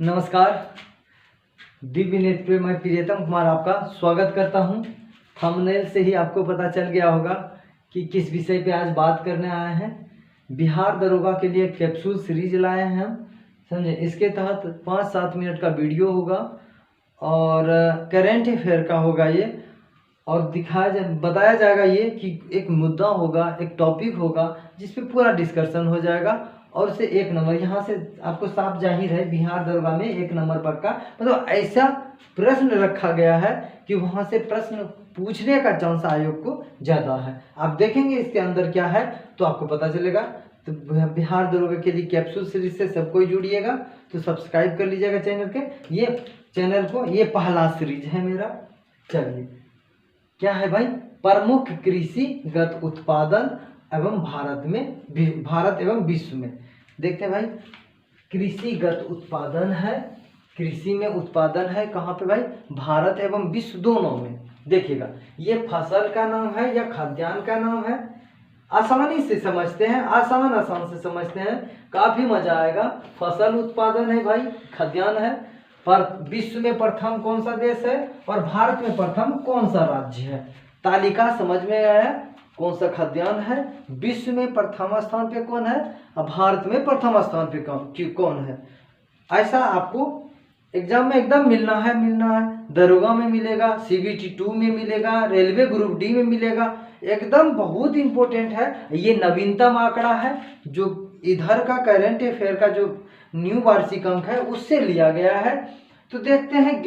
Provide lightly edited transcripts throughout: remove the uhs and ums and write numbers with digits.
नमस्कार। दिव्य नेत्र पे मैं प्रियतम कुमार आपका स्वागत करता हूं। थंबनेल से ही आपको पता चल गया होगा कि किस विषय पे आज बात करने आए हैं। बिहार दरोगा के लिए कैप्सूल सीरीज लाए हैं हम, समझे। इसके तहत 5-7 मिनट का वीडियो होगा और करेंट अफेयर का होगा ये, और बताया जाएगा ये कि एक मुद्दा होगा, एक टॉपिक होगा जिस पे पूरा डिस्कशन हो जाएगा और उसे 1 नंबर, यहाँ से आपको साफ जाहिर है बिहार दरोगा में 1 नंबर पक्का, मतलब ऐसा प्रश्न रखा गया है कि वहाँ से प्रश्न पूछने का चांस आयोग को ज़्यादा है। आप देखेंगे इसके अंदर क्या है तो आपको पता चलेगा। तो बिहार दरोगा के लिए कैप्सूल सीरीज से सबको जुड़िएगा, तो सब्सक्राइब कर लीजिएगा चैनल के, ये चैनल को। ये पहला सीरीज है मेरा। चलिए, क्या है भाई? प्रमुख कृषिगत उत्पादन एवं भारत एवं विश्व में। देखते हैं भाई, कृषिगत उत्पादन है, कृषि में उत्पादन है कहाँ पे भाई? भारत एवं विश्व दोनों में। देखिएगा, ये फसल का नाम है या खाद्यान्न का नाम है? आसानी से समझते हैं, आसान से समझते हैं, काफी मजा आएगा। फसल उत्पादन है भाई, खाद्यान्न है। पर विश्व में प्रथम कौन सा देश है और भारत में प्रथम कौन सा राज्य है? तालिका समझ में आया कौन सा खाद्यान्न है? विश्व में प्रथम स्थान पे कौन है और भारत में प्रथम स्थान पे कौन है? ऐसा आपको एग्जाम में एकदम मिलना है। दरोगा में मिलेगा, CBT 2 में मिलेगा, रेलवे ग्रुप डी में मिलेगा। एकदम बहुत इंपॉर्टेंट है। ये नवीनतम आंकड़ा है जो इधर का करंट अफेयर का जो न्यू वार्षिक अंक है उससे लिया गया है। तो देखते हैं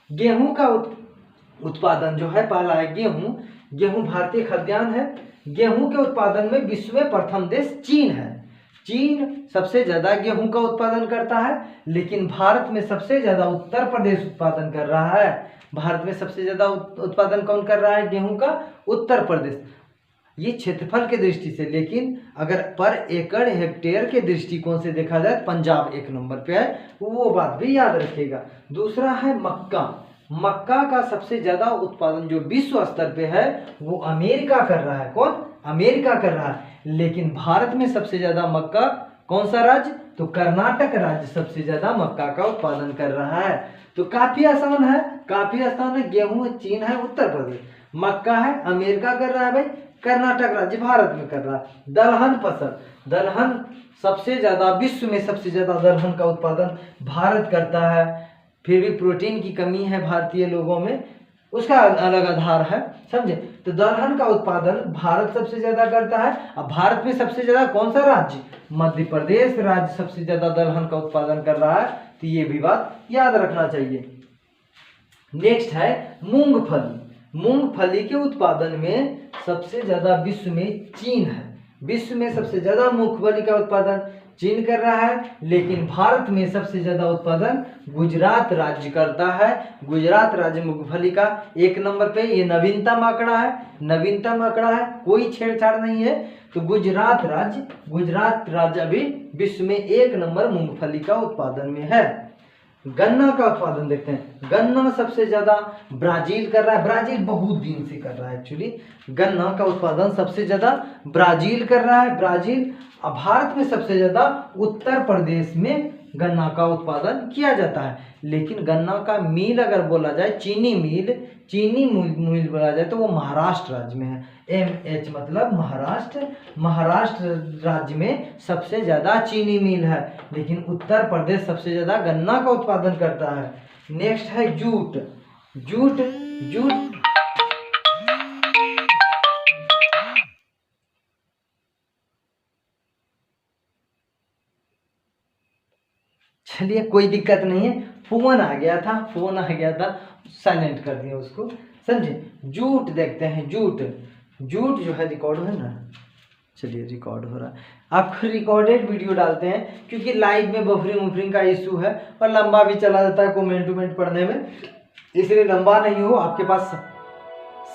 गेहूं का उत्पादन जो है, पहला है गेहूं भारतीय खाद्यान्न है। गेहूं के उत्पादन में विश्व में प्रथम देश चीन है। चीन सबसे ज्यादा गेहूं का उत्पादन करता है, लेकिन भारत में सबसे ज्यादा उत्तर प्रदेश उत्पादन कर रहा है। भारत में सबसे ज्यादा उत्पादन कौन कर रहा है गेहूं का? उत्तर प्रदेश। ये क्षेत्रफल के दृष्टि से, लेकिन अगर पर एकड़ हेक्टेयर के दृष्टिकोण से देखा जाए पंजाब 1 नंबर पे है, वो बात भी याद रखिएगा। दूसरा है मक्का का सबसे ज्यादा उत्पादन जो विश्व स्तर पे है वो अमेरिका कर रहा है। कौन? अमेरिका कर रहा है। लेकिन भारत में सबसे ज्यादा मक्का कौन सा राज्य? तो कर्नाटक राज्य सबसे ज्यादा मक्का का उत्पादन कर रहा है। तो काफी आसान है। गेहूं चीन है, उत्तर प्रदेश। मक्का है, अमेरिका कर रहा है भाई, कर्नाटक राज्य भारत में कर रहा है। दलहन सबसे ज्यादा विश्व में सबसे ज्यादा दलहन का उत्पादन भारत करता है। फिर भी प्रोटीन की कमी है भारतीय लोगों में, उसका अलग आधार है, समझे। तो दलहन का उत्पादन भारत सबसे ज्यादा करता है। अब भारत में सबसे ज्यादा कौन सा राज्य? मध्य प्रदेश राज्य सबसे ज्यादा दलहन का उत्पादन कर रहा है। तो ये भी बात याद रखना चाहिए। नेक्स्ट है मूंगफली के उत्पादन में सबसे ज्यादा विश्व में चीन है। विश्व में सबसे ज्यादा मूंगफली का उत्पादन चीन कर रहा है, लेकिन भारत में सबसे ज्यादा उत्पादन गुजरात राज्य करता है। गुजरात राज्य मूंगफली का 1 नंबर पे। ये नवीनतम आंकड़ा है, कोई छेड़छाड़ नहीं है। तो गुजरात राज्य अभी विश्व में 1 नंबर मूंगफली का उत्पादन में है। गन्ना का उत्पादन देखते हैं। गन्ना सबसे ज्यादा ब्राजील कर रहा है। ब्राजील बहुत दिन से कर रहा है एक्चुअली। गन्ना का उत्पादन सबसे ज्यादा ब्राजील कर रहा है। ब्राजील। अब भारत में सबसे ज्यादा उत्तर प्रदेश में गन्ना का उत्पादन किया जाता है। लेकिन गन्ना का मिल अगर बोला जाए, चीनी मिल बोला जाए तो वो महाराष्ट्र राज्य में है। MH मतलब महाराष्ट्र राज्य में सबसे ज्यादा चीनी मिल है, लेकिन उत्तर प्रदेश सबसे ज्यादा गन्ना का उत्पादन करता है। नेक्स्ट है जूट। चलिए, कोई दिक्कत नहीं है। फोन आ गया था, साइलेंट कर दिया उसको, समझे। जूट देखते हैं। जूट जो है, रिकॉर्ड है ना? चलिए, रिकॉर्ड हो रहा है। आपको रिकॉर्डेड वीडियो डालते हैं क्योंकि लाइव में बफरिंग का इशू है और लंबा भी चला जाता है कमेंट पढ़ने में, इसलिए लंबा नहीं हो, आपके पास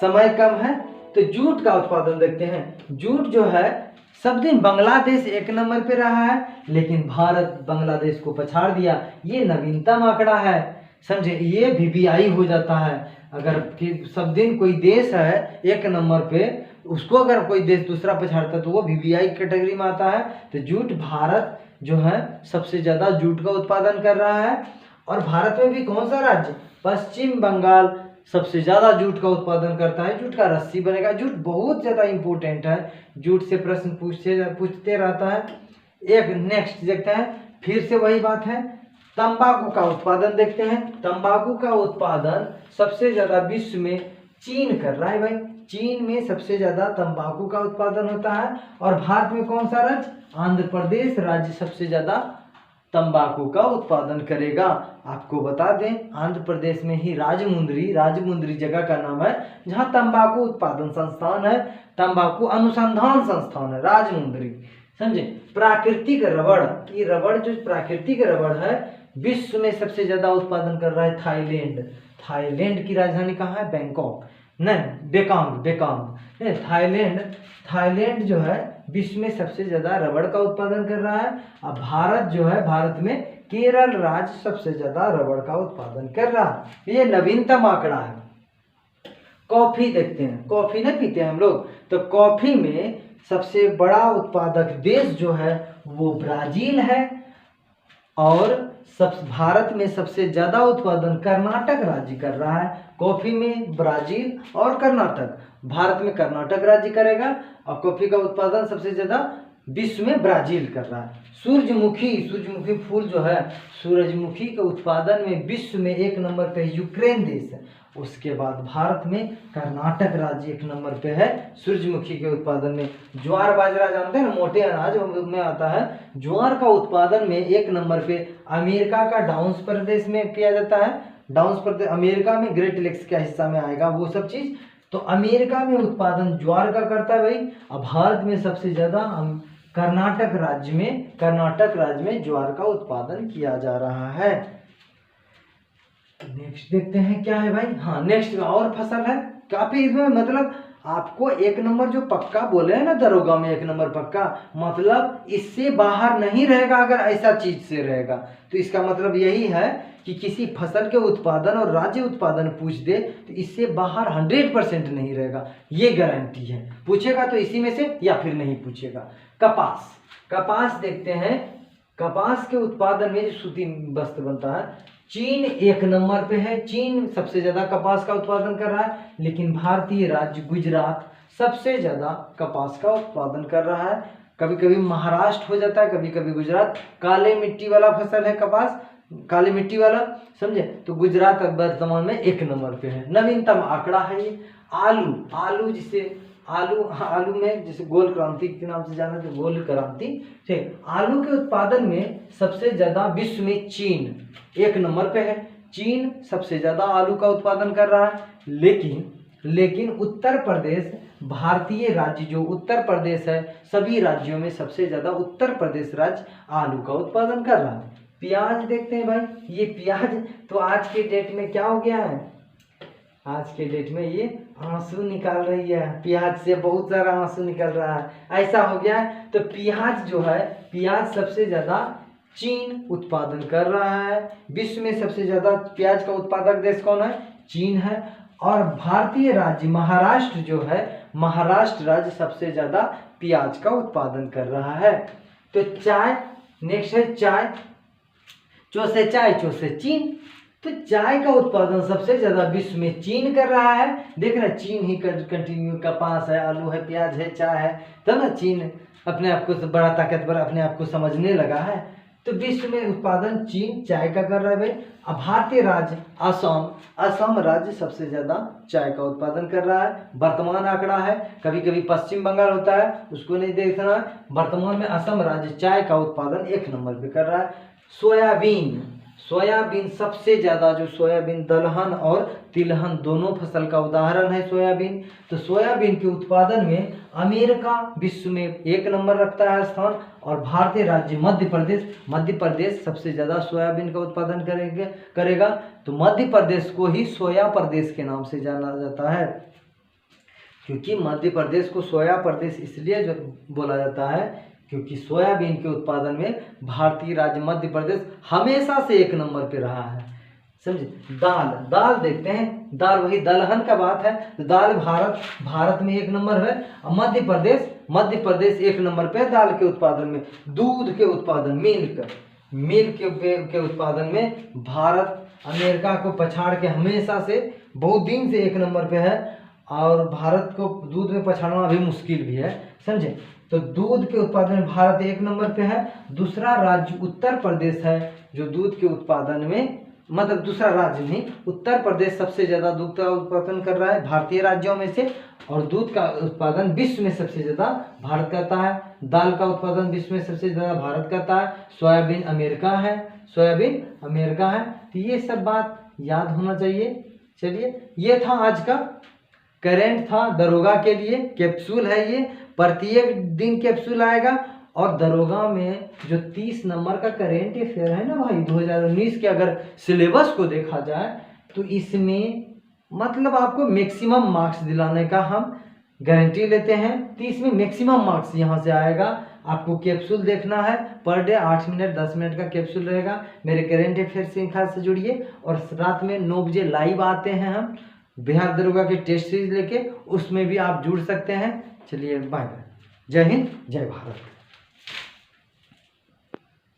समय कम है। तो जूट का उत्पादन देखते हैं। जूट जो है, सब दिन बांग्लादेश 1 नंबर पे रहा है, लेकिन भारत बांग्लादेश को पछाड़ दिया। ये नवीनतम आंकड़ा है, समझे। ये VBI हो जाता है अगर सब दिन कोई देश है 1 नंबर पे उसको अगर कोई देश दूसरा पछाड़ता है तो वो वीवीआई कैटेगरी में आता है। तो जूट, भारत जो है सबसे ज़्यादा जूट का उत्पादन कर रहा है। और भारत में भी कौन सा राज्य? पश्चिम बंगाल सबसे ज़्यादा जूट का उत्पादन करता है। जूट का रस्सी बनेगा। जूट बहुत ज़्यादा इम्पोर्टेंट है, जूट से प्रश्न पूछते रहता है। एक नेक्स्ट देखते हैं, फिर से वही बात है, तंबाकू का उत्पादन देखते हैं। तंबाकू का उत्पादन सबसे ज़्यादा विश्व में चीन कर रहा है भाई। चीन में सबसे ज़्यादा तंबाकू का उत्पादन होता है। और भारत में कौन सा राज्य? आंध्र प्रदेश राज्य सबसे ज़्यादा तंबाकू का उत्पादन करेगा। आपको बता दें, आंध्र प्रदेश में ही राजमुंद्री जगह का नाम है जहां तंबाकू उत्पादन संस्थान है, तंबाकू अनुसंधान संस्थान है, राजमुंद्री। समझे? प्राकृतिक रबड़, ये रबड़ जो प्राकृतिक रबड़ है विश्व में सबसे ज्यादा उत्पादन कर रहा है थाईलैंड। थाईलैंड की राजधानी कहाँ है? बैंकॉक, नहीं बेकांग। थाईलैंड जो है विश्व में सबसे ज्यादा रबड़ का उत्पादन कर रहा है। अब भारत जो है, भारत में केरल राज्य सबसे ज्यादा रबड़ का उत्पादन कर रहा है। ये नवीनतम आंकड़ा है। कॉफी देखते हैं, कॉफी नहीं पीते हैं हम लोग, तो कॉफी में सबसे बड़ा उत्पादक देश जो है वो ब्राजील है। और भारत में सबसे ज्यादा उत्पादन कर्नाटक राज्य कर रहा है। कॉफी में ब्राजील और कर्नाटक, भारत में कर्नाटक राज्य करेगा और कॉफी का उत्पादन सबसे ज्यादा विश्व में ब्राजील कर रहा है। सूरजमुखी फूल जो है, सूरजमुखी के उत्पादन में विश्व में 1 नंबर पे यूक्रेन देश है। उसके बाद भारत में कर्नाटक राज्य 1 नंबर पे है सूरजमुखी के उत्पादन में। ज्वार बाजरा जानते हैं ना, मोटे अनाज में आता है। ज्वार का उत्पादन में 1 नंबर पे अमेरिका का डाउन्स प्रदेश में किया जाता है। डाउन्स प्रदेश अमेरिका में ग्रेट लेक्स के हिस्सा में आएगा वो सब चीज। तो अमेरिका में उत्पादन ज्वार का करता है भाई। अब भारत में सबसे ज्यादा कर्नाटक राज्य में ज्वार का उत्पादन किया जा रहा है। नेक्स्ट देखते हैं क्या है भाई। हाँ, नेक्स्ट और फसल है काफी। इसमें मतलब आपको 1 नंबर जो पक्का बोले हैं ना दरोगा में, 1 नंबर पक्का, मतलब इससे बाहर नहीं रहेगा। अगर ऐसा चीज से रहेगा तो इसका मतलब यही है कि किसी फसल के उत्पादन और राज्य उत्पादन पूछ दे तो इससे बाहर 100% नहीं रहेगा, ये गारंटी है। पूछेगा तो इसी में से या फिर नहीं पूछेगा। कपास देखते हैं। कपास के उत्पादन में जो सूती वस्त्र बनता है, चीन 1 नंबर पे है। चीन सबसे ज्यादा कपास का उत्पादन कर रहा है। लेकिन भारतीय राज्य गुजरात सबसे ज्यादा कपास का उत्पादन कर रहा है। कभी कभी महाराष्ट्र हो जाता है, कभी कभी गुजरात। काले मिट्टी वाला फसल है कपास, काली मिट्टी वाला, समझे? तो गुजरात वर्तमान में 1 नंबर पे है। नवीनतम आंकड़ा है ये। आलू जिसे आलू में जैसे गोल क्रांति के नाम से जाना, तो गोल क्रांति, ठीक। आलू के उत्पादन में सबसे ज्यादा विश्व में चीन 1 नंबर पे है। चीन सबसे ज्यादा आलू का उत्पादन कर रहा है। लेकिन उत्तर प्रदेश, भारतीय राज्य जो उत्तर प्रदेश है, सभी राज्यों में सबसे ज्यादा उत्तर प्रदेश राज्य आलू का उत्पादन कर रहा है। प्याज देखते हैं भाई। ये प्याज तो आज के डेट में क्या हो गया है? आज के डेट में ये आंसू निकाल रही है। प्याज से बहुत सारा आंसू निकल रहा है, ऐसा हो गया है। तो प्याज जो है, प्याज सबसे ज्यादा चीन उत्पादन कर रहा है। विश्व में सबसे ज्यादा प्याज का उत्पादक देश कौन है? चीन है। और भारतीय राज्य महाराष्ट्र जो है, महाराष्ट्र राज्य सबसे ज्यादा प्याज का उत्पादन कर रहा है। तो चाय, नेक्स्ट है चाय। चो से चीन। तो चाय का उत्पादन सबसे ज्यादा विश्व में चीन कर रहा है। देख रहे, चीन ही कंटिन्यू, कपास है, आलू है, प्याज है, चाय है, तब ना चीन अपने आप को बड़ा ताकतवर अपने आप को समझने लगा है। तो विश्व में उत्पादन चीन चाय का कर रहा है भाई। अब भारतीय राज्य असम राज्य सबसे ज्यादा चाय का उत्पादन कर रहा है। वर्तमान आंकड़ा है, कभी कभी पश्चिम बंगाल होता है, उसको नहीं देखना। वर्तमान में असम राज्य चाय का उत्पादन 1 नंबर पे कर रहा है। सोयाबीन सबसे ज्यादा, जो सोयाबीन दलहन और तिलहन दोनों फसल का उदाहरण है सोयाबीन। तो सोयाबीन के उत्पादन में अमेरिका विश्व में 1 नंबर रखता है स्थान। और भारतीय राज्य मध्य प्रदेश सबसे ज्यादा सोयाबीन का उत्पादन करेगा। तो मध्य प्रदेश को ही सोया प्रदेश के नाम से जाना जाता है, क्योंकि मध्य प्रदेश को सोया प्रदेश इसलिए जो बोला जाता है क्योंकि सोयाबीन के उत्पादन में भारतीय राज्य मध्य प्रदेश हमेशा से 1 नंबर पे रहा है। समझे। दाल, दाल देखते हैं, दाल वही दलहन का बात है, तो दाल भारत में 1 नंबर है। मध्य प्रदेश 1 नंबर पे है दाल के उत्पादन में। दूध के उत्पादन, मिल्क के उत्पादन में भारत अमेरिका को पछाड़ के हमेशा से बहुत दिन से 1 नंबर पे है, और भारत को दूध में पछाड़ना भी मुश्किल भी है, समझे। तो दूध के उत्पादन में भारत 1 नंबर पे है। दूसरा राज्य उत्तर प्रदेश है जो दूध के उत्पादन में, मतलब दूसरा राज्य नहीं, उत्तर प्रदेश सबसे ज्यादा दूध का उत्पादन कर रहा है भारतीय राज्यों में से, और दूध का उत्पादन विश्व में सबसे ज्यादा भारत करता है। दाल का उत्पादन विश्व में सबसे ज्यादा भारत करता है। सोयाबीन अमेरिका है। तो ये सब बात याद होना चाहिए। चलिए, ये था आज का करेंट, था दरोगा के लिए कैप्सूल है ये, प्रत्येक दिन कैप्सूल आएगा। और दरोगा में जो 30 नंबर का करेंट अफेयर है ना भाई 2019 के, अगर सिलेबस को देखा जाए तो इसमें मतलब आपको मैक्सिमम मार्क्स दिलाने का हम गारंटी लेते हैं। 30 में मैक्सिमम मार्क्स यहाँ से आएगा। आपको कैप्सूल देखना है, पर डे 8 मिनट 10 मिनट का कैप्सूल रहेगा। मेरे करेंट अफेयर श्रृंखला से जुड़िए, और रात में 9 बजे लाइव आते हैं हम बिहार दरोगा के टेस्ट सीरीज लेके, उसमें भी आप जुड़ सकते हैं। चलिए बाय बाय, जय हिंद, जय भारत।